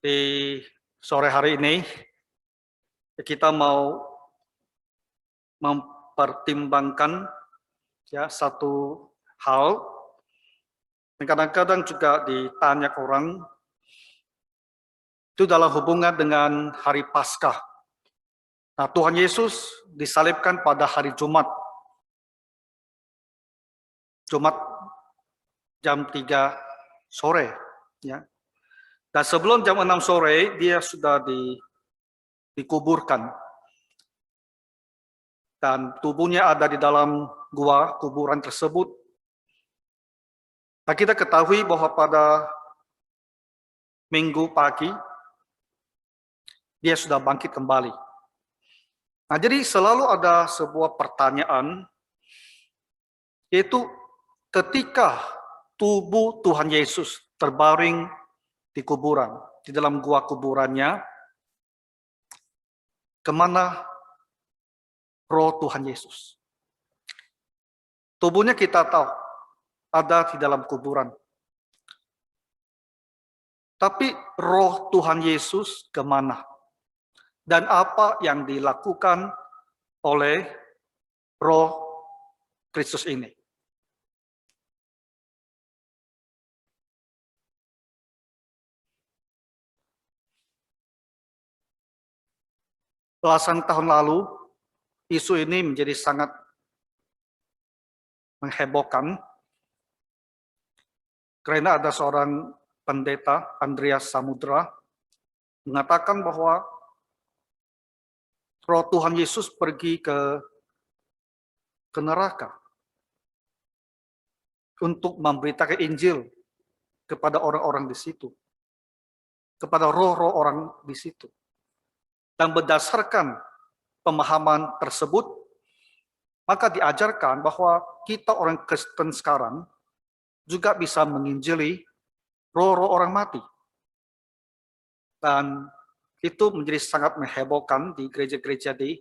Di sore hari ini kita mau mempertimbangkan ya satu hal. Kadang-kadang juga ditanya orang itu dalam hubungan dengan hari Paskah. Nah, Tuhan Yesus disalibkan pada hari Jumat jam 3 sore, ya. Dan sebelum jam 6 sore dia sudah dikuburkan. Dan tubuhnya ada di dalam gua kuburan tersebut. Nah, kita ketahui bahwa pada Minggu pagi dia sudah bangkit kembali. Nah, jadi selalu ada sebuah pertanyaan, yaitu ketika tubuh Tuhan Yesus terbaring di kuburan, di dalam gua kuburannya, kemana roh Tuhan Yesus? Tubuhnya kita tahu ada di dalam kuburan. Tapi roh Tuhan Yesus kemana? Dan apa yang dilakukan oleh roh Kristus ini? Belasan tahun lalu, isu ini menjadi sangat menghebohkan karena ada seorang pendeta, Andreas Samudra, mengatakan bahwa roh Tuhan Yesus pergi ke neraka untuk memberitakan Injil kepada orang-orang di situ, kepada roh-roh orang di situ. Dan berdasarkan pemahaman tersebut, maka diajarkan bahwa kita orang Kristen sekarang juga bisa menginjili roh-roh orang mati. Dan itu menjadi sangat menghebohkan di gereja-gereja di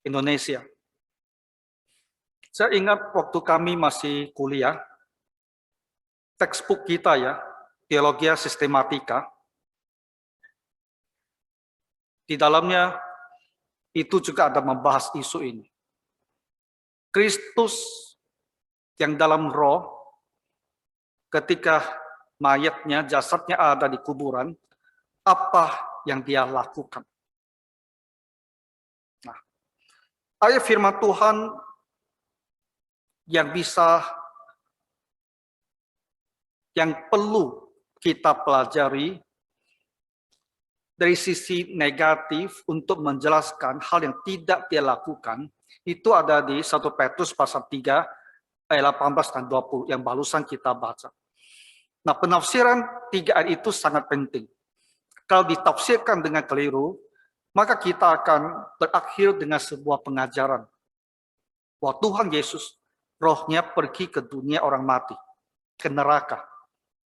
Indonesia. Saya ingat waktu kami masih kuliah, textbook kita ya, Teologia Sistematika, di dalamnya itu juga ada membahas isu ini. Kristus yang dalam roh, ketika mayatnya, jasadnya ada di kuburan, apa yang dia lakukan? Nah, ayat firman Tuhan yang perlu kita pelajari dari sisi negatif untuk menjelaskan hal yang tidak dia lakukan, itu ada di 1 Petrus pasal 3 ayat 18 dan 20 yang barusan kita baca. Nah, penafsiran 3 ayat itu sangat penting. Kalau ditafsirkan dengan keliru, maka kita akan berakhir dengan sebuah pengajaran bahwa Tuhan Yesus rohnya pergi ke dunia orang mati, ke neraka,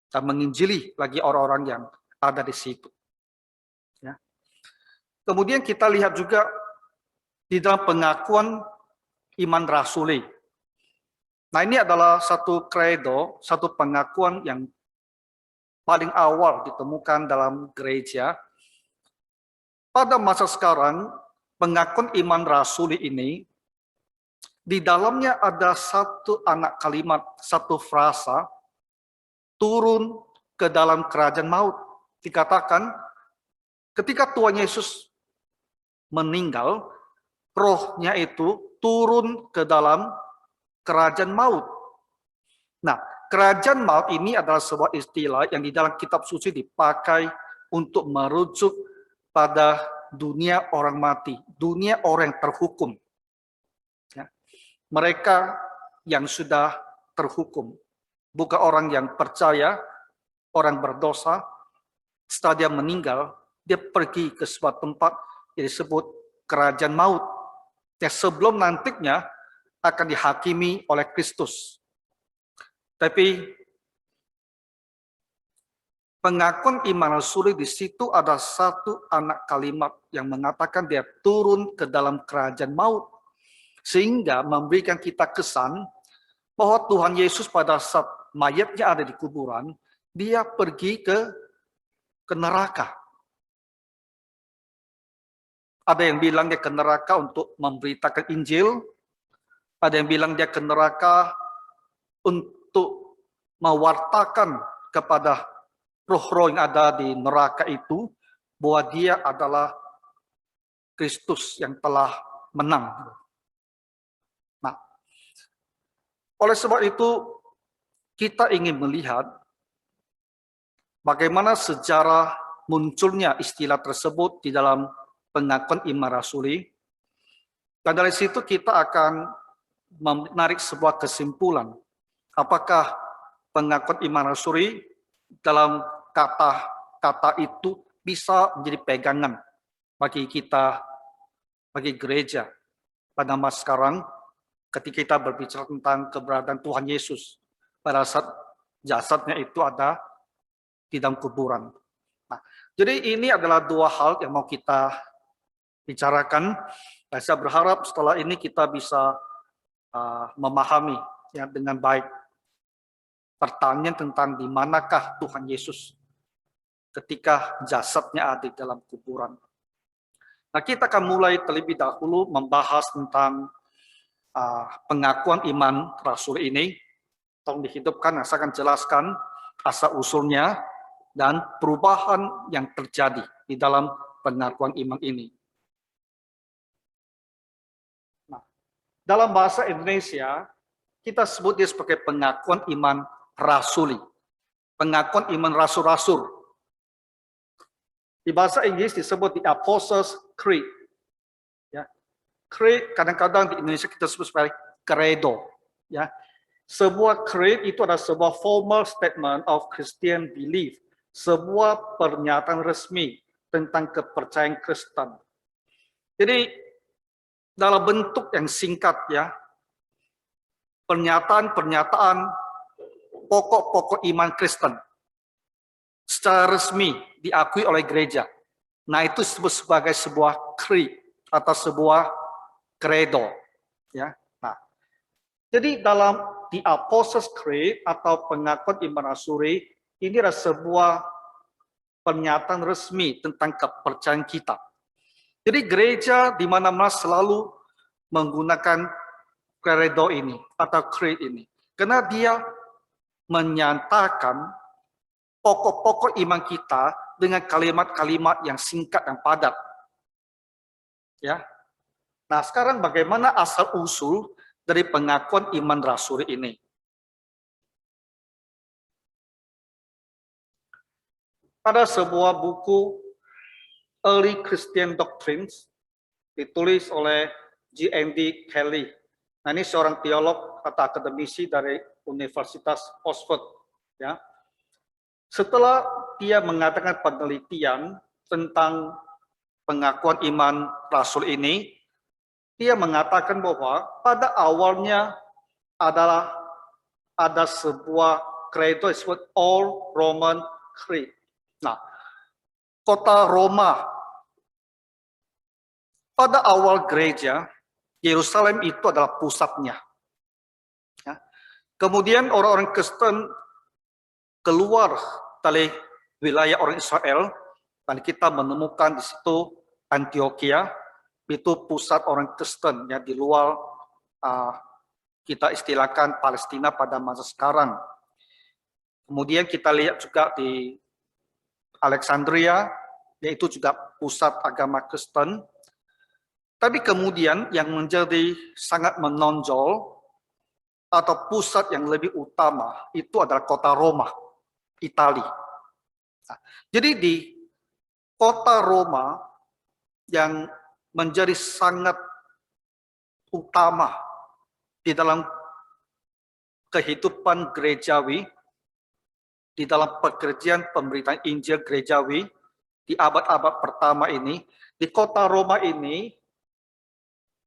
dan menginjili lagi orang-orang yang ada di situ. Ya. Kemudian kita lihat juga di dalam pengakuan iman rasuli. Nah, ini adalah satu credo, satu pengakuan yang paling awal ditemukan dalam gereja. Pada masa sekarang, pengakuan iman rasuli ini, di dalamnya ada satu anak kalimat, satu frasa, turun ke dalam kerajaan maut. Dikatakan, ketika Tuhan Yesus meninggal, rohnya itu turun ke dalam kerajaan maut. Nah, kerajaan maut ini adalah sebuah istilah yang di dalam kitab suci dipakai untuk merujuk pada dunia orang mati, dunia orang yang terhukum. Ya. Mereka yang sudah terhukum, bukan orang yang percaya, orang berdosa, setelah dia meninggal, dia pergi ke sebuah tempat yang disebut kerajaan maut, yang sebelum nantinya akan dihakimi oleh Kristus. Tapi pengakuan iman rasuli di situ ada satu anak kalimat yang mengatakan dia turun ke dalam kerajaan maut, sehingga memberikan kita kesan bahwa Tuhan Yesus pada saat mayatnya ada di kuburan, dia pergi ke neraka. Ada yang bilang dia ke neraka untuk memberitakan Injil. Ada yang bilang dia ke neraka untuk mewartakan kepada roh-roh yang ada di neraka itu bahwa dia adalah Kristus yang telah menang. Nah, oleh sebab itu kita ingin melihat bagaimana sejarah munculnya istilah tersebut di dalam pengakuan iman rasuli. Dan dari situ kita akan menarik sebuah kesimpulan. Apakah pengakuan iman rasuli dalam kata-kata itu bisa menjadi pegangan bagi kita, bagi gereja pada masa sekarang ketika kita berbicara tentang keberadaan Tuhan Yesus pada saat jasadnya itu ada di dalam kuburan. Nah, jadi ini adalah dua hal yang mau kita bicarakan. Dan saya berharap setelah ini kita bisa memahami ya dengan baik pertanyaan tentang di manakah Tuhan Yesus ketika jasadnya ada di dalam kuburan. Nah, kita akan mulai terlebih dahulu membahas tentang pengakuan iman rasul ini. Tolong dihidupkan, saya akan jelaskan asal-usulnya dan perubahan yang terjadi di dalam pengakuan iman ini. Nah, dalam bahasa Indonesia, kita sebut dia sebagai pengakuan iman rasuli. Pengakuan iman rasul-rasul. Di bahasa Inggris disebut the Apostles' Creed. Ya. Creed kadang-kadang di Indonesia kita sebut sebagai credo. Ya. Sebuah creed itu adalah sebuah formal statement of Christian belief. Sebuah pernyataan resmi tentang kepercayaan Kristen. Jadi dalam bentuk yang singkat ya, pernyataan-pernyataan pokok-pokok iman Kristen secara resmi diakui oleh gereja. Nah, itu disebut sebagai sebuah creed atau sebuah credo. Ya. Nah, jadi dalam the Apostles' Creed atau pengakuan iman rasuli ini adalah sebuah pernyataan resmi tentang kepercayaan kita. Jadi gereja di mana-mana selalu menggunakan credo ini atau creed ini. Karena dia menyatakan pokok-pokok iman kita dengan kalimat-kalimat yang singkat dan padat. Ya. Nah, sekarang bagaimana asal-usul dari pengakuan iman rasuli ini? Ada sebuah buku Early Christian Doctrines ditulis oleh G.N.D. Kelly. Nah, ini seorang teolog atau akademisi dari Universitas Oxford. Ya. Setelah dia mengadakan penelitian tentang pengakuan iman rasul ini, dia mengatakan bahwa pada awalnya adalah ada sebuah credo disebut All Roman Creed. Nah, kota Roma pada awal gereja, Yerusalem itu adalah pusatnya. Ya. Kemudian orang-orang Kristen keluar dari wilayah orang Israel, dan kita menemukan di situ Antioquia, itu pusat orang Kristen ya di luar kita istilahkan Palestina pada masa sekarang. Kemudian kita lihat juga di Alexandria, yaitu juga pusat agama Kristen. Tapi kemudian yang menjadi sangat menonjol atau pusat yang lebih utama itu adalah kota Roma, Italia. Nah, jadi di kota Roma yang menjadi sangat utama di dalam kehidupan gerejawi, di dalam pekerjaan pemberitaan Injil gerejawi di abad-abad pertama ini, di kota Roma ini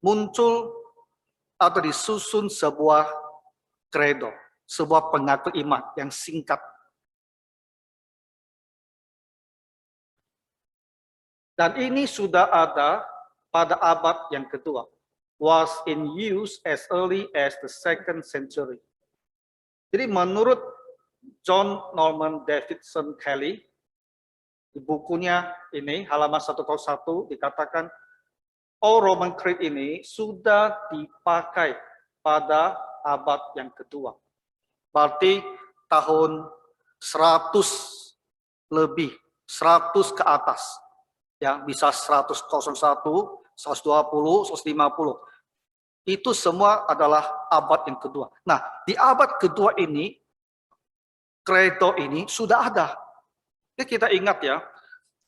muncul atau disusun sebuah credo, sebuah pengakuan iman yang singkat. Dan ini sudah ada pada abad yang kedua, was in use as early as the 2nd century. Jadi menurut John Norman Davidson Kelly, di bukunya ini halaman 101 dikatakan Old Roman Creed ini sudah dipakai pada abad yang kedua. Berarti tahun 100 lebih, 100 ke atas. Ya, bisa 101, 120, 150. Itu semua adalah abad yang kedua. Nah, di abad kedua ini, Credo ini sudah ada. Jadi kita ingat ya,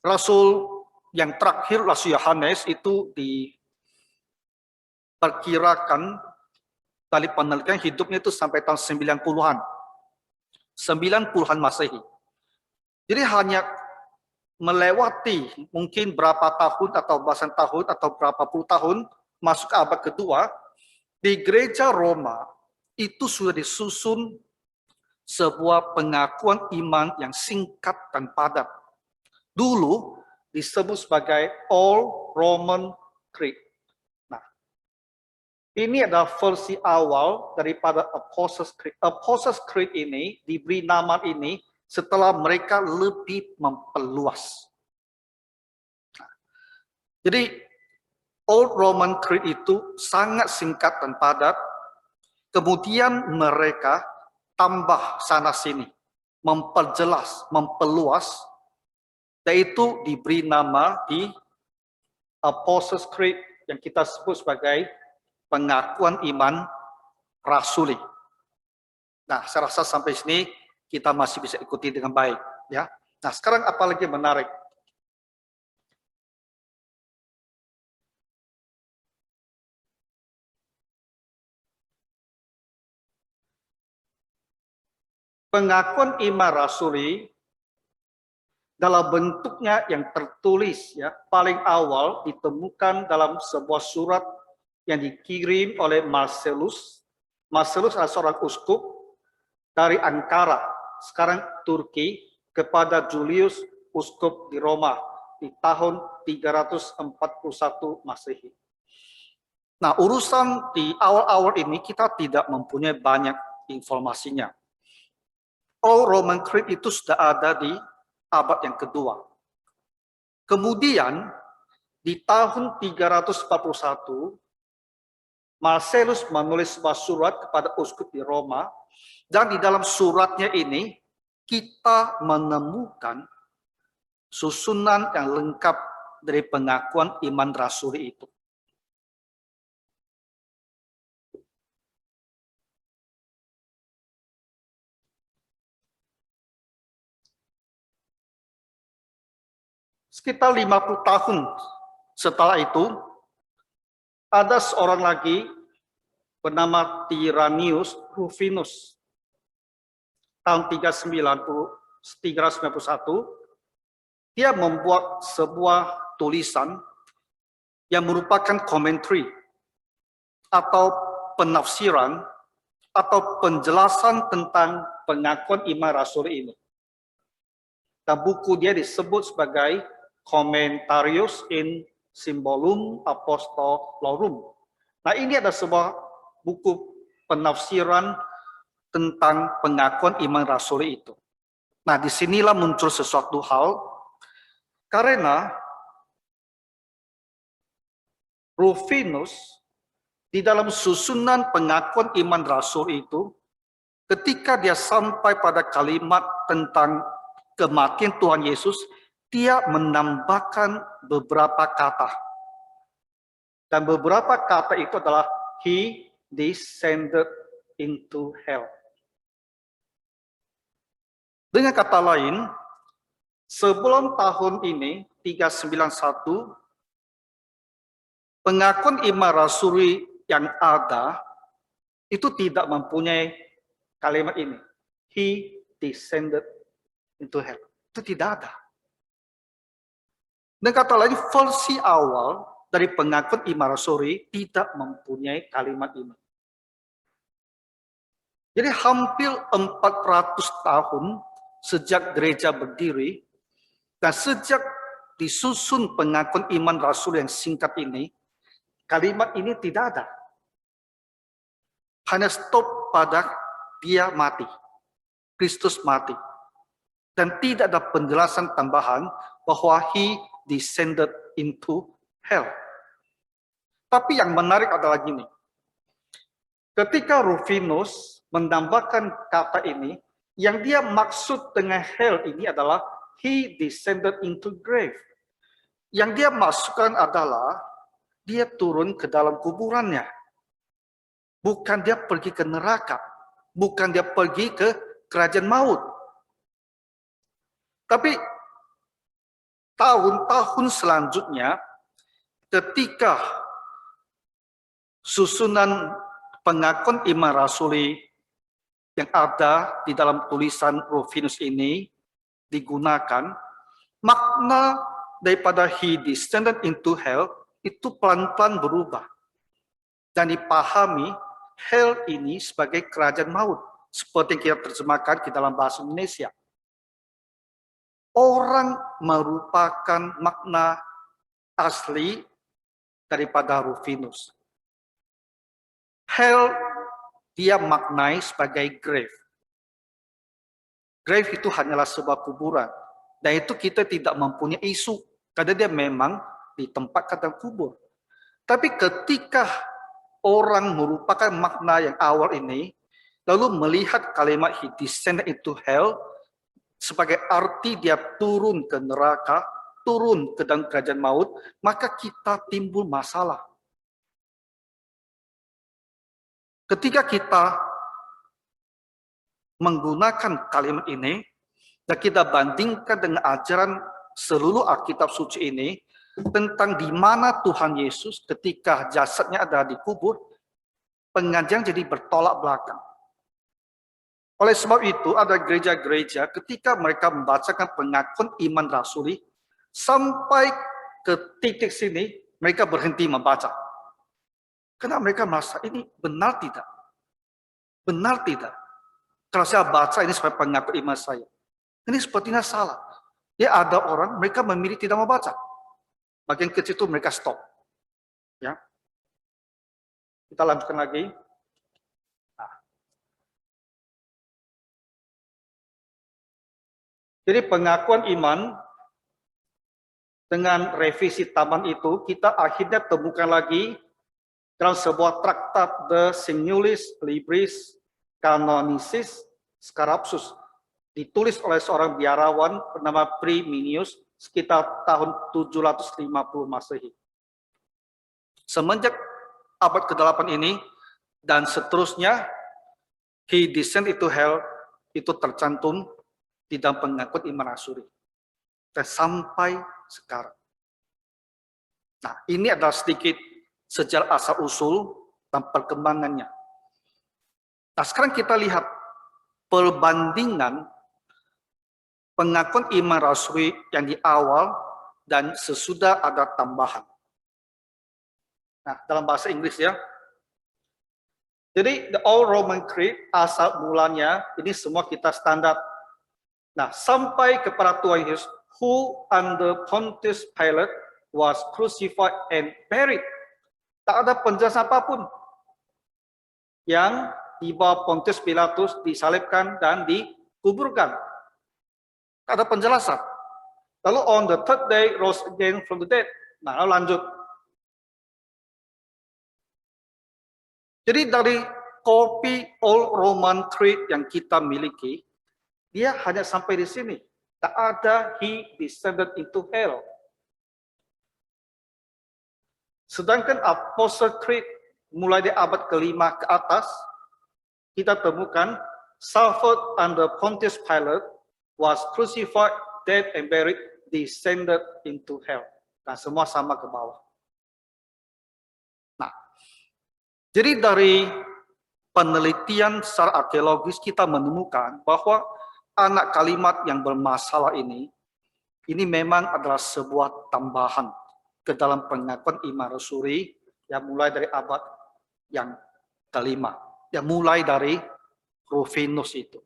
Rasul yang terakhir, Rasul Yohanes itu diperkirakan dari penelitian hidupnya itu sampai tahun 90-an. 90-an Masehi. Jadi hanya melewati mungkin berapa tahun atau belasan tahun atau berapa puluh tahun masuk ke abad kedua, di gereja Roma itu sudah disusun sebuah pengakuan iman yang singkat dan padat. Dulu disebut sebagai Old Roman Creed. Nah, ini adalah versi awal daripada Apostles' Creed. Apostles' Creed ini diberi nama ini setelah mereka lebih memperluas. Nah, jadi Old Roman Creed itu sangat singkat dan padat. Kemudian mereka tambah sana-sini, memperjelas, memperluas, yaitu diberi nama di Apostles' Creed yang kita sebut sebagai pengakuan iman rasuli. Nah, saya rasa sampai sini kita masih bisa ikuti dengan baik, ya. Nah, sekarang apa lagi menarik? Pengakuan iman rasuli dalam bentuknya yang tertulis, ya, paling awal ditemukan dalam sebuah surat yang dikirim oleh Marcellus. Marcellus adalah seorang uskup dari Ankara, sekarang Turki, kepada Julius, uskup di Roma di tahun 341 Masehi. Nah, urusan di awal-awal ini kita tidak mempunyai banyak informasinya. Old Roman Creed itu sudah ada di abad yang kedua. Kemudian di tahun 341 Marcellus menulis sebuah surat kepada uskup di Roma, dan di dalam suratnya ini kita menemukan susunan yang lengkap dari pengakuan iman rasuli itu. Sekitar 50 tahun setelah itu, ada seorang lagi bernama Tyrannius Rufinus. Tahun 391, dia membuat sebuah tulisan yang merupakan komentari atau penafsiran atau penjelasan tentang pengakuan iman rasuli ini. Dan buku dia disebut sebagai Commentarius in Symbolum Apostolorum. Nah, ini ada sebuah buku penafsiran tentang pengakuan iman rasuli itu. Nah, disinilah muncul sesuatu hal, karena Rufinus di dalam susunan pengakuan iman rasul itu, ketika dia sampai pada kalimat tentang kematian Tuhan Yesus, dia menambahkan beberapa kata. Dan beberapa kata itu adalah He descended into hell. Dengan kata lain, sebelum tahun ini, 391, pengakuan iman rasuli yang ada itu tidak mempunyai kalimat ini. He descended into hell. Itu tidak ada. Dan kata lain, versi awal dari pengakuan iman rasuli tidak mempunyai kalimat ini. Jadi hampir 400 tahun sejak gereja berdiri, dan sejak disusun pengakuan iman rasul yang singkat ini, kalimat ini tidak ada. Hanya stop pada dia mati. Kristus mati. Dan tidak ada penjelasan tambahan bahwa he descended into hell. Tapi yang menarik adalah gini. Ketika Rufinus menambahkan kata ini, yang dia maksud dengan hell ini adalah he descended into grave. Yang dia masukkan adalah dia turun ke dalam kuburannya. Bukan dia pergi ke neraka. Bukan dia pergi ke kerajaan maut. Tapi tahun-tahun selanjutnya, ketika susunan pengakuan iman rasuli yang ada di dalam tulisan Rufinus ini digunakan, makna daripada he descended into hell itu pelan-pelan berubah. Dan dipahami hell ini sebagai kerajaan maut. Seperti yang kita terjemahkan di dalam bahasa Indonesia. Orang merupakan makna asli daripada Rufinus. Hell dia maknai sebagai grave. Grave itu hanyalah sebuah kuburan. Dan itu kita tidak mempunyai isu. Karena dia memang ditempatkan dalam kubur. Tapi ketika orang merupakan makna yang awal ini, lalu melihat kalimat he descended into hell, sebagai arti dia turun ke neraka, turun ke dalam kerajaan maut, maka kita timbul masalah. Ketika kita menggunakan kalimat ini, dan kita bandingkan dengan ajaran seluruh Alkitab suci ini, tentang di mana Tuhan Yesus ketika jasadnya ada di kubur, pengajian jadi bertolak belakang. Oleh sebab itu, ada gereja-gereja ketika mereka membacakan pengakuan iman rasuli, sampai ke titik sini, mereka berhenti membaca. Karena mereka merasa ini benar tidak? Benar tidak? Kalau saya baca ini sebagai pengakuan iman saya. Ini sepertinya salah. Ya ada orang, mereka memilih tidak membaca. Bagian kecil itu mereka stop. Ya. Kita lanjutkan lagi. Nah. Jadi pengakuan iman dengan revisi taman itu, kita akhirnya temukan lagi dalam sebuah traktat The Singulis Libris Canonicis Scarabsus, ditulis oleh seorang biarawan bernama Priminius sekitar tahun 750 Masehi. Semenjak abad ke-8 ini dan seterusnya, he descend into hell itu tercantum di dalam pengakuan iman rasuli. Dan sampai sekarang. Nah, ini adalah sedikit sejarah asal-usul dan perkembangannya. Nah, sekarang kita lihat perbandingan pengakuan iman rasuli yang di awal dan sesudah ada tambahan. Nah, dalam bahasa Inggris ya. Jadi, the Old Roman Creed, asal mulanya, ini semua kita standar. Nah, sampai kepada Tuhan Yesus, who under Pontius Pilate was crucified and buried. Tak ada penjelasan apapun. Yang di bawah Pontius Pilatus disalibkan dan dikuburkan. Tak ada penjelasan. Lalu on the third day rose again from the dead. Nah, lalu lanjut. Jadi dari kopi Old Roman Creed yang kita miliki, dia hanya sampai di sini. Tak ada he descended into hell. Sedangkan Apostle Creed mulai di abad ke-5 ke atas, kita temukan suffered under Pontius Pilate, was crucified, dead and buried, descended into hell. Nah, semua sama ke bawah. Nah, jadi dari penelitian secara arkeologis kita menemukan bahwa anak kalimat yang bermasalah ini memang adalah sebuah tambahan ke dalam pengakuan iman rasuli yang mulai dari abad yang ke-5, yang mulai dari Rufinus itu.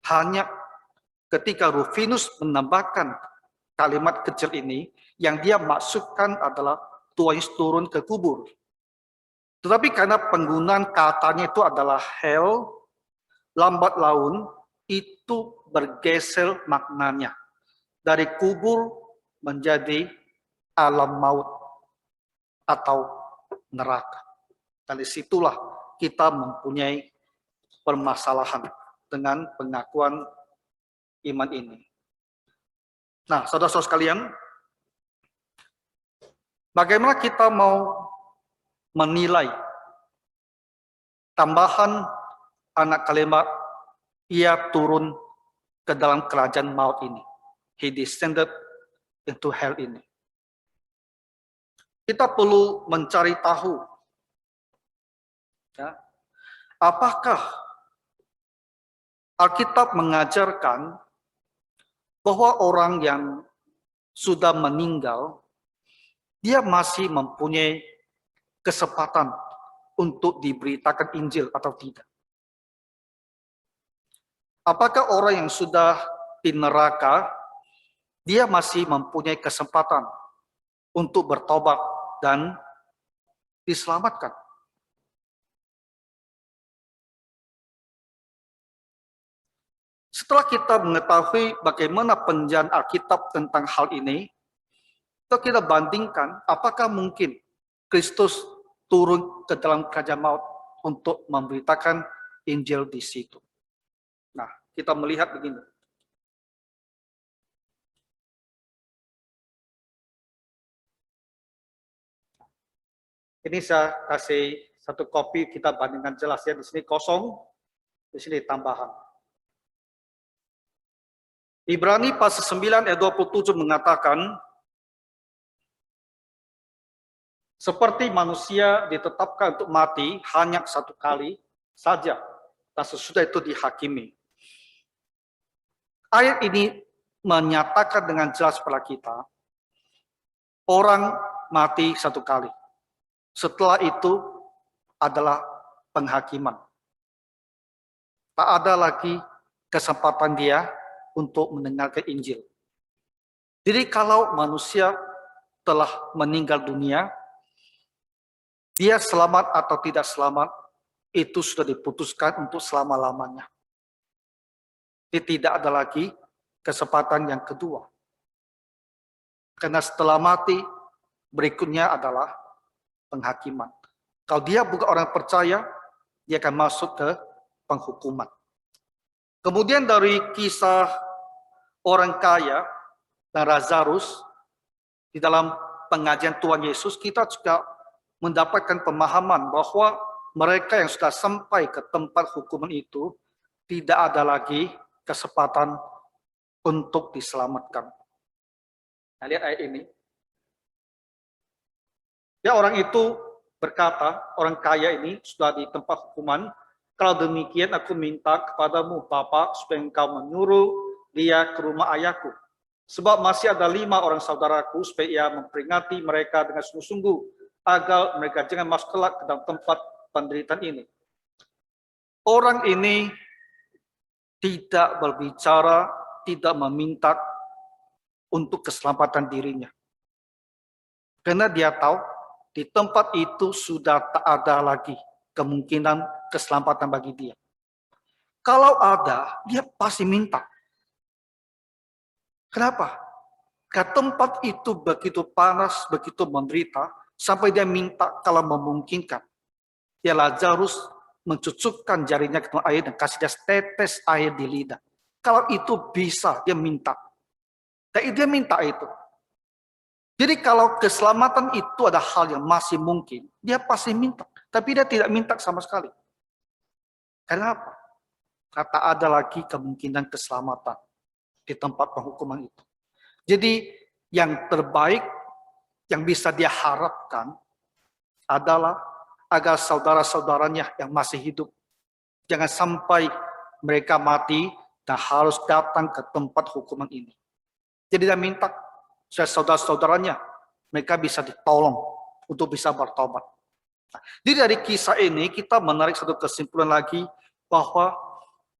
Hanya ketika Rufinus menambahkan kalimat kecil ini, yang dia maksudkan adalah Tuhan Yesus turun ke kubur. Tetapi karena penggunaan katanya itu adalah hell, lambat laun itu bergeser maknanya. Dari kubur menjadi alam maut atau neraka. Dan disitulah kita mempunyai permasalahan dengan pengakuan iman ini. Nah, saudara-saudara sekalian, bagaimana kita mau menilai tambahan anak kalimat ia turun ke dalam kerajaan maut ini. He descended into hell ini. Kita perlu mencari tahu, ya, apakah Alkitab mengajarkan bahwa orang yang sudah meninggal, dia masih mempunyai kesempatan untuk diberitakan Injil atau tidak? Apakah orang yang sudah di neraka, dia masih mempunyai kesempatan untuk bertobat dan diselamatkan? Setelah kita mengetahui bagaimana penjelasan Alkitab tentang hal ini, kita bandingkan apakah mungkin Kristus turun ke dalam kerajaan maut untuk memberitakan Injil di situ. Nah, kita melihat begini. Ini saya kasih satu kopi, kita bandingkan jelas ya. Di sini kosong, di sini tambahan. Ibrani pasal 9 ayat 27 mengatakan, seperti manusia ditetapkan untuk mati hanya satu kali saja, dan sesudah itu dihakimi. Ayat ini menyatakan dengan jelas kepada kita, orang mati satu kali. Setelah itu adalah penghakiman. Tak ada lagi kesempatan dia untuk mendengarkan Injil. Jadi kalau manusia telah meninggal dunia, dia selamat atau tidak selamat, itu sudah diputuskan untuk selama-lamanya. Tidak ada lagi kesempatan yang kedua. Karena setelah mati, berikutnya adalah penghakiman. Kalau dia bukan orang percaya, dia akan masuk ke penghukuman. Kemudian dari kisah orang kaya dan Lazarus, di dalam pengajian Tuhan Yesus, kita juga mendapatkan pemahaman bahwa mereka yang sudah sampai ke tempat hukuman itu, tidak ada lagi kesempatan untuk diselamatkan. Nah, lihat ayat ini. Ya, orang itu berkata, orang kaya ini sudah di tempat hukuman, kalau demikian aku minta kepadamu Bapa supaya engkau menyuruh dia ke rumah ayahku. Sebab masih ada 5 orang saudaraku, supaya ia memperingati mereka dengan sungguh-sungguh, agar mereka jangan masuk kelak ke dalam tempat penderitaan ini. Orang ini tidak berbicara, tidak meminta untuk keselamatan dirinya. Karena dia tahu di tempat itu sudah tak ada lagi kemungkinan keselamatan bagi dia. Kalau ada, dia pasti minta. Kenapa? Karena tempat itu begitu panas, begitu menderita, sampai dia minta kalau memungkinkan. Ya, Lazarus mencucukkan jarinya ke dalam air dan kasih dia tetes air di lidah. Kalau itu bisa, dia minta. Dan dia minta itu. Jadi kalau keselamatan itu ada hal yang masih mungkin, dia pasti minta. Tapi dia tidak minta sama sekali. Kenapa? Karena tak ada lagi kemungkinan keselamatan di tempat penghukuman itu. Jadi yang terbaik yang bisa dia harapkan adalah agar saudara-saudaranya yang masih hidup jangan sampai mereka mati dan harus datang ke tempat hukuman ini. Jadi dia minta saudara-saudaranya mereka bisa ditolong untuk bisa bertobat. Jadi dari kisah ini kita menarik satu kesimpulan lagi bahwa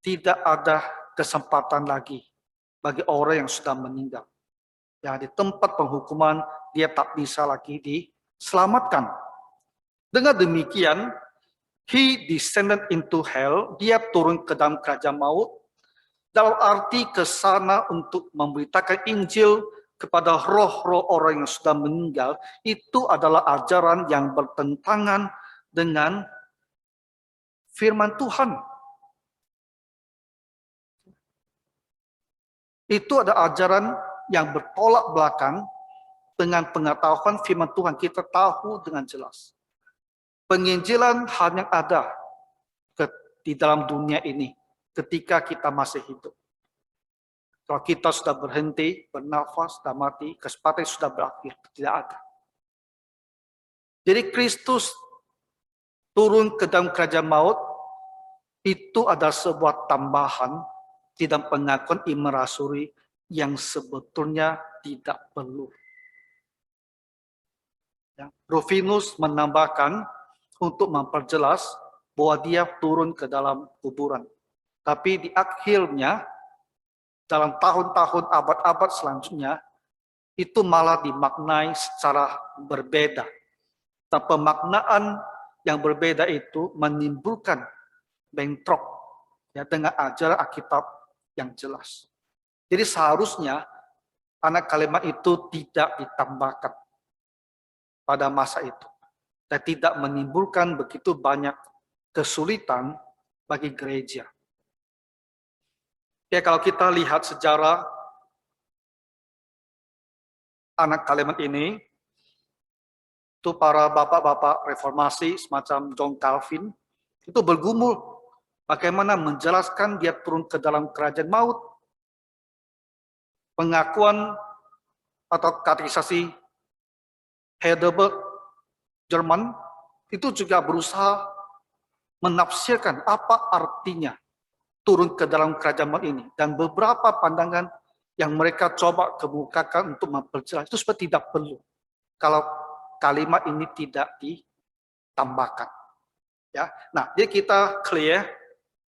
tidak ada kesempatan lagi bagi orang yang sudah meninggal. Yang di tempat penghukuman dia tak bisa lagi diselamatkan. Dengan demikian, he descended into hell, dia turun ke dalam kerajaan maut, dalam arti ke sana untuk memberitakan Injil kepada roh-roh orang yang sudah meninggal, itu adalah ajaran yang bertentangan dengan firman Tuhan. Itu ada ajaran yang bertolak belakang dengan pengetahuan firman Tuhan. Kita tahu dengan jelas. Penginjilan hanya ada di dalam dunia ini ketika kita masih hidup. Kalau kita sudah berhenti, bernafas, sudah mati, kesempatan sudah berakhir, tidak ada. Jadi Kristus turun ke dalam kerajaan maut, itu adalah sebuah tambahan di dalam pengakuan iman rasuli yang sebetulnya tidak perlu. Rufinus menambahkan untuk memperjelas bahwa dia turun ke dalam kuburan. Tapi di akhirnya, dalam tahun-tahun abad-abad selanjutnya, itu malah dimaknai secara berbeda. Dan pemaknaan yang berbeda itu menimbulkan bentrok ya, dengan ajaran Alkitab yang jelas. Jadi seharusnya anak kalimat itu tidak ditambahkan pada masa itu. Dan tidak menimbulkan begitu banyak kesulitan bagi gereja. Ya, kalau kita lihat sejarah anak kalimat ini, itu para bapak-bapak reformasi semacam John Calvin, itu bergumul bagaimana menjelaskan dia turun ke dalam kerajaan maut. Pengakuan atau katekisasi Heidelberg, Jerman, itu juga berusaha menafsirkan apa artinya turun ke dalam kerajaan maut ini. Dan beberapa pandangan yang mereka coba kemukakan untuk memperjelas itu seperti tidak perlu kalau kalimat ini tidak ditambahkan. Ya, nah, jadi kita clear,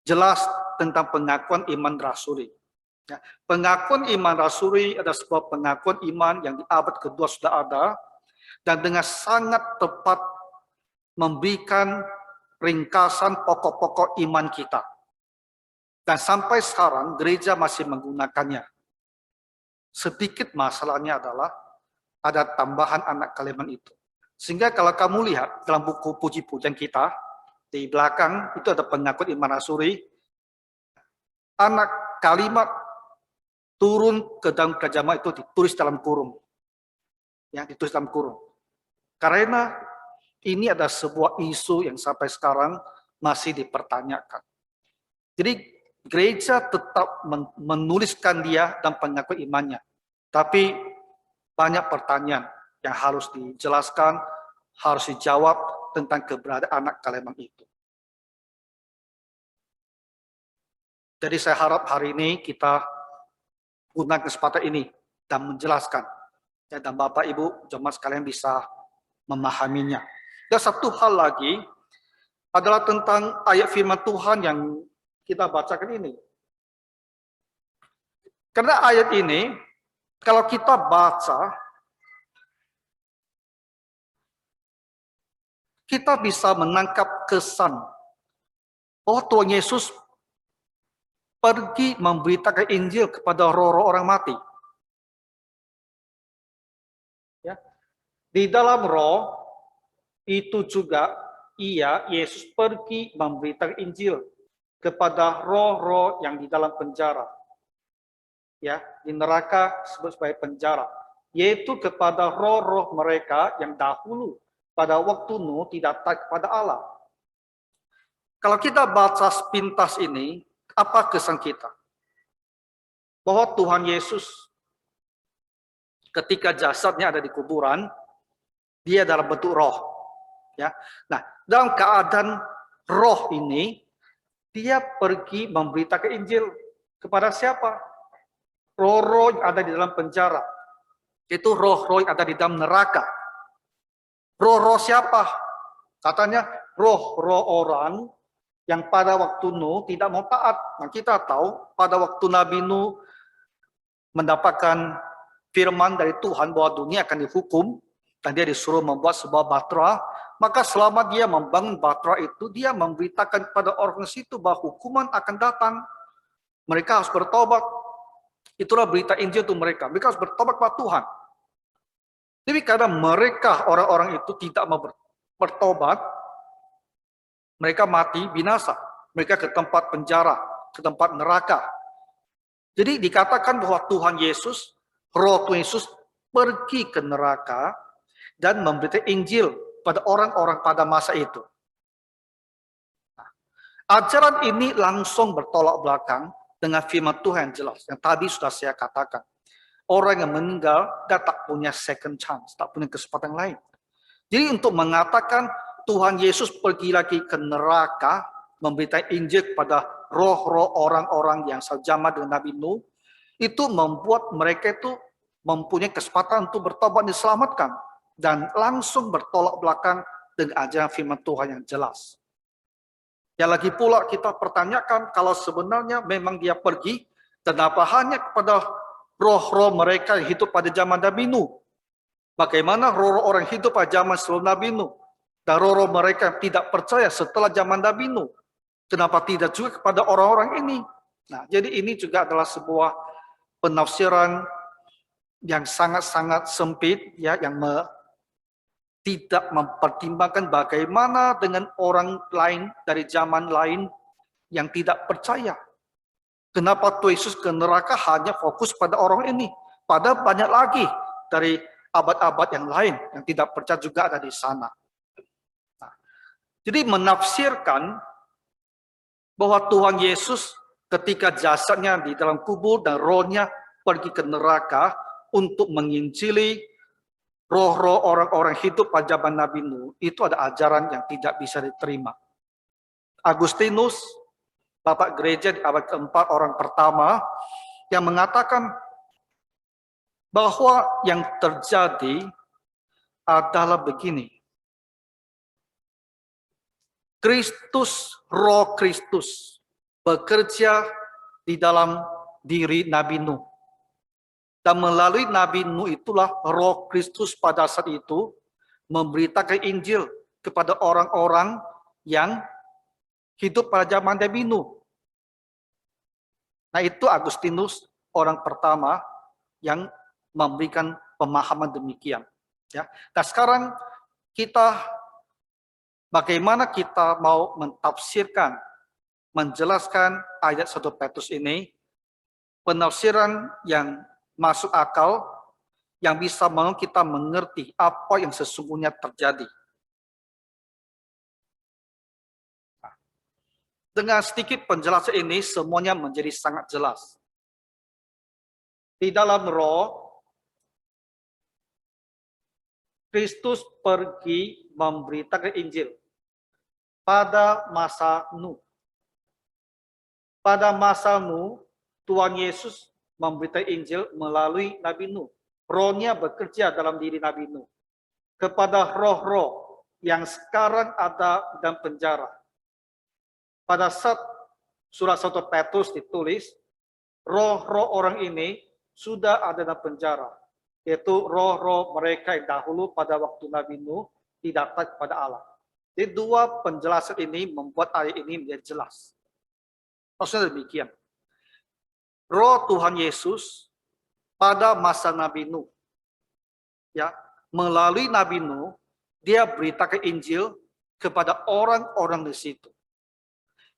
jelas tentang pengakuan iman rasuli. Ya, pengakuan iman rasuli adalah sebuah pengakuan iman yang di abad kedua sudah ada dan dengan sangat tepat memberikan ringkasan pokok-pokok iman kita. Dan sampai sekarang gereja masih menggunakannya. Sedikit masalahnya adalah ada tambahan anak kalimat itu. Sehingga kalau kamu lihat dalam buku puji-pujian kita, di belakang itu ada pengakuan iman rasuli, anak kalimat turun ke dalam kerajaan maut itu ditulis dalam kurung. Ya, ditulis dalam kurung. Karena ini ada sebuah isu yang sampai sekarang masih dipertanyakan. Jadi gereja tetap menuliskan dia dan pengakuan imannya. Tapi banyak pertanyaan yang harus dijelaskan, harus dijawab tentang keberadaan anak kalimat itu. Jadi saya harap hari ini kita gunakan kesempatan ini dan menjelaskan. Ya, dan Bapak Ibu jemaat sekalian bisa memahaminya. Dan satu hal lagi adalah tentang ayat firman Tuhan yang kita bacakan ini. Karena ayat ini, kalau kita baca, kita bisa menangkap kesan bahwa Tuhan Yesus pergi memberitakan Injil kepada roh-roh orang mati. Ya. Di dalam roh, itu juga Yesus pergi memberitakan Injil kepada roh-roh yang di dalam penjara. Ya, di neraka disebut sebagai penjara, yaitu kepada roh-roh mereka yang dahulu pada waktu Nuh tidak taat kepada Allah. Kalau kita baca sepintas ini, apa kesan kita? Bahwa Tuhan Yesus ketika jasadnya ada di kuburan, dia dalam bentuk roh. Ya. Nah, dalam keadaan roh ini, dia pergi memberitakan Injil kepada siapa? Roh-roh yang ada di dalam penjara. Itu roh-roh yang ada di dalam neraka. Roh-roh siapa? Katanya roh-roh orang yang pada waktu Nuh tidak mau taat. Nah, kita tahu pada waktu Nabi Nuh mendapatkan firman dari Tuhan bahwa dunia akan dihukum dan dia disuruh membuat sebuah batra, maka selama dia membangun batra itu, dia memberitakan kepada orang situ bahwa hukuman akan datang. Mereka harus bertobat. Itulah berita Injil untuk mereka. Mereka harus bertobat kepada Tuhan. Tapi karena mereka, orang-orang itu tidak mau bertobat, mereka mati binasa. Mereka ke tempat penjara, ke tempat neraka. Jadi dikatakan bahwa Tuhan Yesus, Roh Tuhan Yesus pergi ke neraka dan memberitakan Injil pada orang-orang pada masa itu. Ajaran ini langsung bertolak belakang dengan firman Tuhan jelas, yang tadi sudah saya katakan. Orang yang meninggal tak punya second chance, tak punya kesempatan lain. Jadi untuk mengatakan Tuhan Yesus pergi lagi ke neraka, memberitakan Injil kepada roh-roh orang-orang yang sejaman dengan Nabi Nuh, itu membuat mereka itu mempunyai kesempatan untuk bertobat dan diselamatkan. Dan langsung bertolak belakang dengan ajaran firman Tuhan yang jelas. Ya lagi pula kita pertanyakan, kalau sebenarnya memang dia pergi, kenapa hanya kepada roh-roh mereka yang hidup pada zaman Nabi Nuh? Bagaimana roh-roh orang hidup pada zaman sebelum Nabi Nuh? Dan roh-roh mereka yang tidak percaya setelah zaman Nabi Nuh? Kenapa tidak juga kepada orang-orang ini? Nah, jadi ini juga adalah sebuah penafsiran yang sangat-sangat sempit, ya, yang tidak mempertimbangkan bagaimana dengan orang lain dari zaman lain yang tidak percaya. Kenapa Tuhan Yesus ke neraka hanya fokus pada orang ini? Padahal banyak lagi dari abad-abad yang lain yang tidak percaya juga ada di sana. Nah, jadi menafsirkan bahwa Tuhan Yesus ketika jasadnya di dalam kubur dan rohnya pergi ke neraka untuk menginjili roh-roh orang-orang hidup pada zaman Nabi Nuh, itu ada ajaran yang tidak bisa diterima. Agustinus, Bapak Gereja di abad keempat, orang pertama, yang mengatakan bahwa yang terjadi adalah begini. Kristus, roh Kristus, bekerja di dalam diri Nabi Nuh. Dan melalui Nabi Nuh itulah roh Kristus pada saat itu memberitakan Injil kepada orang-orang yang hidup pada zaman Nabi Nuh. Nah, itu Agustinus, orang pertama yang memberikan pemahaman demikian. Ya. Nah, sekarang kita bagaimana kita mau mentafsirkan, menjelaskan ayat 1 Petrus ini, penafsiran yang masuk akal, yang bisa mau kita mengerti apa yang sesungguhnya terjadi. Dengan sedikit penjelasan ini, semuanya menjadi sangat jelas. Di dalam roh, Kristus pergi memberitakan Injil pada masa Nuh. Pada masa Nuh, Tuhan Yesus memberitakan Injil melalui Nabi Nuh. Rohnya bekerja dalam diri Nabi Nuh. Kepada roh-roh yang sekarang ada dalam penjara. Pada saat surat 1 Petrus ditulis, roh-roh orang ini sudah ada dalam penjara. Yaitu roh-roh mereka yang dahulu pada waktu Nabi Nuh tidak taat kepada Allah. Jadi dua penjelasan ini membuat ayat ini menjadi jelas. Maksudnya demikian. Roh Tuhan Yesus pada masa Nabi Nuh, ya, melalui Nabi Nuh, dia beritakan Injil kepada orang-orang di situ.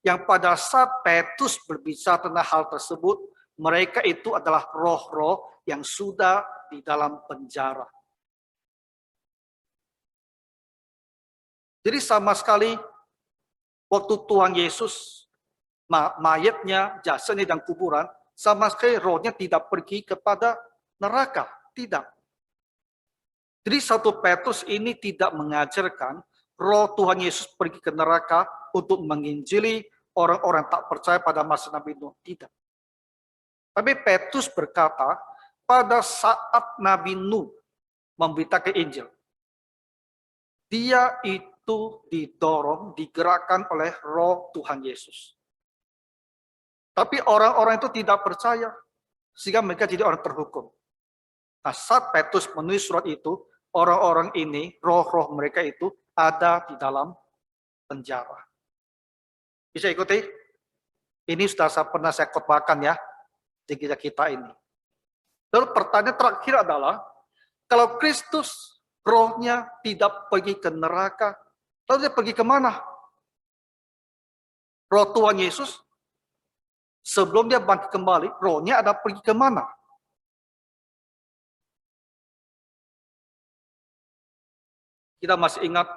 Yang pada saat Petrus berbicara tentang hal tersebut, mereka itu adalah roh-roh yang sudah di dalam penjara. Jadi sama sekali waktu Tuhan Yesus mayatnya, jasadnya dan kuburan, sama sekali rohnya tidak pergi kepada neraka, tidak. Jadi 1 Petrus ini tidak mengajarkan roh Tuhan Yesus pergi ke neraka untuk menginjili orang-orang tak percaya pada masa Nabi Nuh, tidak. Tapi Petrus berkata, pada saat Nabi Nuh memberitakan Injil, dia itu didorong, digerakkan oleh roh Tuhan Yesus. Tapi orang-orang itu tidak percaya, sehingga mereka jadi orang terhukum. Nah, saat Petrus menulis surat itu, orang-orang ini, roh-roh mereka itu ada di dalam penjara. Bisa ikuti? Ini sudah pernah saya khotbahkan ya, di kita ini. Lalu pertanyaan terakhir adalah, kalau Kristus rohnya tidak pergi ke neraka, lalu dia pergi kemana? Roh Tuhan Yesus, sebelum dia bangkit kembali, rohnya ada pergi kemana? Kita masih ingat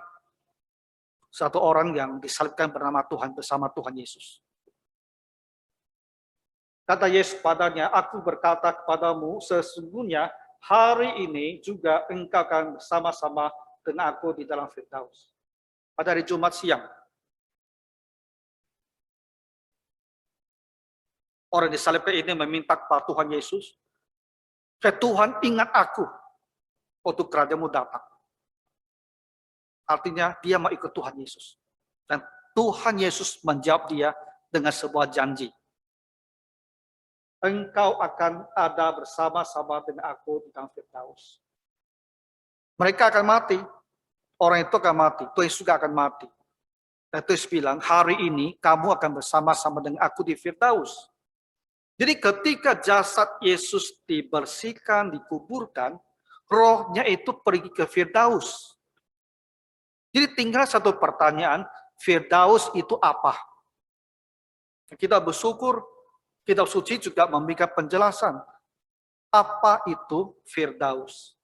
satu orang yang disalibkan bernama Tuhan bersama Tuhan Yesus. Kata Yesus padanya, aku berkata kepadamu, sesungguhnya hari ini juga engkau akan bersama-sama dengan aku di dalam Firdaus. Pada hari Jumat siang, orang disalibkan ini meminta kepada Tuhan Yesus, Tuhan ingat aku waktu kerajaan-Mu datang. Artinya dia mau ikut Tuhan Yesus. Dan Tuhan Yesus menjawab dia dengan sebuah janji. Engkau akan ada bersama-sama dengan aku di dalam Firdaus. Mereka akan mati. Orang itu akan mati. Tuhan Yesus juga akan mati. Dan Tuhan Yesus bilang, hari ini kamu akan bersama-sama dengan aku di Firdaus. Jadi ketika jasad Yesus dibersihkan, dikuburkan, rohnya itu pergi ke Firdaus. Jadi tinggal satu pertanyaan, Firdaus itu apa? Kita bersyukur, kitab suci juga memberikan penjelasan. Apa itu Firdaus?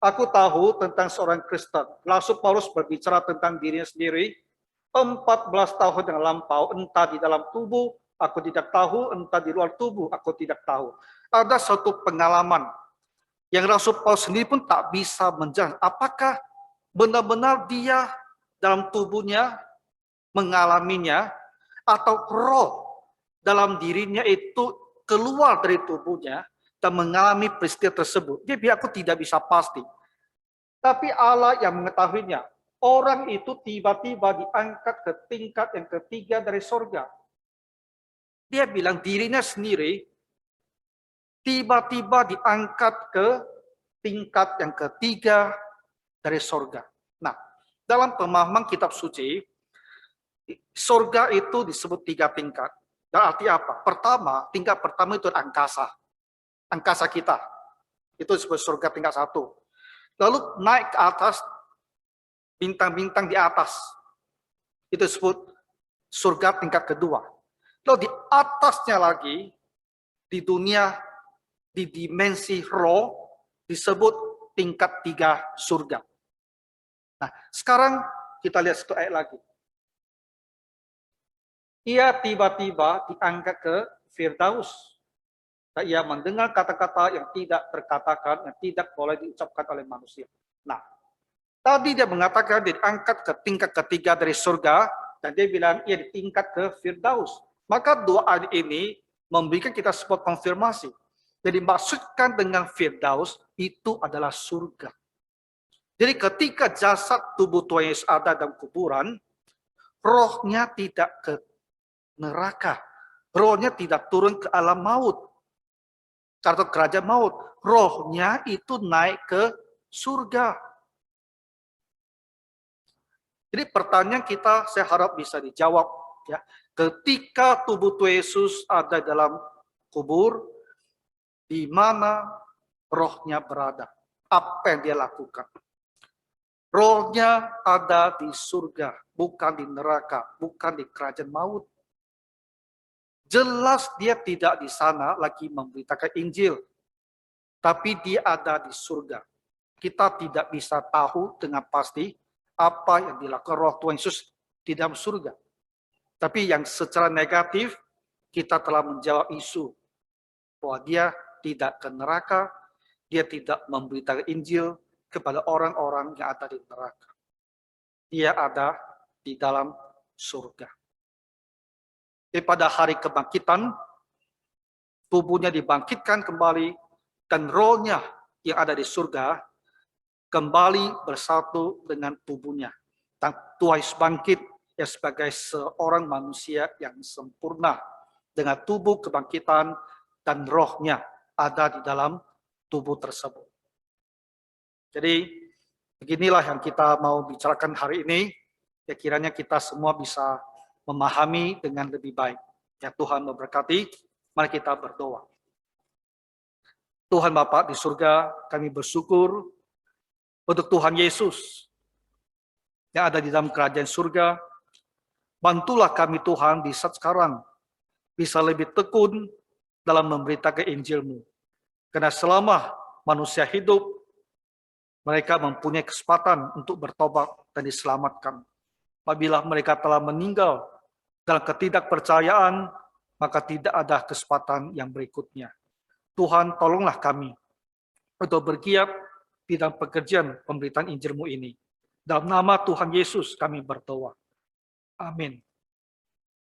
Aku tahu tentang seorang Kristen. Rasul Paulus berbicara tentang dirinya sendiri. 14 tahun yang lampau, entah di dalam tubuh, aku tidak tahu, entah di luar tubuh, aku tidak tahu. Ada satu pengalaman yang Rasul Paulus sendiri pun tak bisa menjelaskan apakah benar-benar dia dalam tubuhnya mengalaminya atau roh dalam dirinya itu keluar dari tubuhnya dan mengalami peristiwa tersebut. Dia bilang aku tidak bisa pasti. Tapi Allah yang mengetahuinya. Orang itu tiba-tiba diangkat ke tingkat yang ketiga dari surga. Dia bilang dirinya sendiri tiba-tiba diangkat ke tingkat yang ketiga dari surga. Nah, dalam pemahaman kitab suci, surga itu disebut 3 tingkat. Dan arti apa? Pertama, tingkat pertama itu angkasa. Angkasa kita. Itu disebut surga tingkat 1. Lalu naik ke atas, bintang-bintang di atas. Itu disebut surga tingkat kedua. Lalu di atasnya lagi, di dunia, di dimensi roh, disebut tingkat 3 surga. Nah, sekarang kita lihat satu ayat lagi. Ia tiba-tiba diangkat ke Firdaus. Dan ia mendengar kata-kata yang tidak terkatakan, yang tidak boleh diucapkan oleh manusia. Nah, tadi dia mengatakan dia diangkat ke tingkat ketiga dari surga, dan dia bilang ia ditingkat ke Firdaus. Maka dua ayat ini memberikan kita sebuah konfirmasi. Jadi maksudkan dengan Firdaus itu adalah surga. Jadi ketika jasad tubuh Tuhan Yesus ada dalam kuburan, rohnya tidak ke neraka. Rohnya tidak turun ke alam maut. Atau kerajaan maut. Rohnya itu naik ke surga. Jadi pertanyaan kita saya harap bisa dijawab. Ya. Ketika tubuh Tuhan Yesus ada dalam kubur, di mana rohnya berada? Apa yang dia lakukan? Rohnya ada di surga, bukan di neraka, bukan di kerajaan maut. Jelas dia tidak di sana lagi memberitakan Injil, tapi dia ada di surga. Kita tidak bisa tahu dengan pasti apa yang dilakukan roh Tuhan Yesus di dalam surga. Tapi yang secara negatif, kita telah menjawab isu bahwa dia tidak ke neraka, dia tidak memberitakan Injil kepada orang-orang yang ada di neraka. Dia ada di dalam surga. Jadi pada hari kebangkitan, tubuhnya dibangkitkan kembali, dan rohnya yang ada di surga kembali bersatu dengan tubuhnya. Dan Tuhan Yesus bangkit ya sebagai seorang manusia yang sempurna dengan tubuh kebangkitan dan rohnya ada di dalam tubuh tersebut. Jadi beginilah yang kita mau bicarakan hari ini. Ya kiranya kita semua bisa memahami dengan lebih baik. Ya Tuhan memberkati. Mari kita berdoa. Tuhan Bapa di surga, kami bersyukur untuk Tuhan Yesus yang ada di dalam kerajaan surga. Bantulah kami Tuhan di saat sekarang bisa lebih tekun dalam memberitakan Injil-Mu. Karena selama manusia hidup, mereka mempunyai kesempatan untuk bertobat dan diselamatkan. Apabila mereka telah meninggal dalam ketidakpercayaan, maka tidak ada kesempatan yang berikutnya. Tuhan, tolonglah kami untuk bergiat di dalam pekerjaan pemberitaan Injil-Mu ini. Dalam nama Tuhan Yesus kami berdoa. Amin.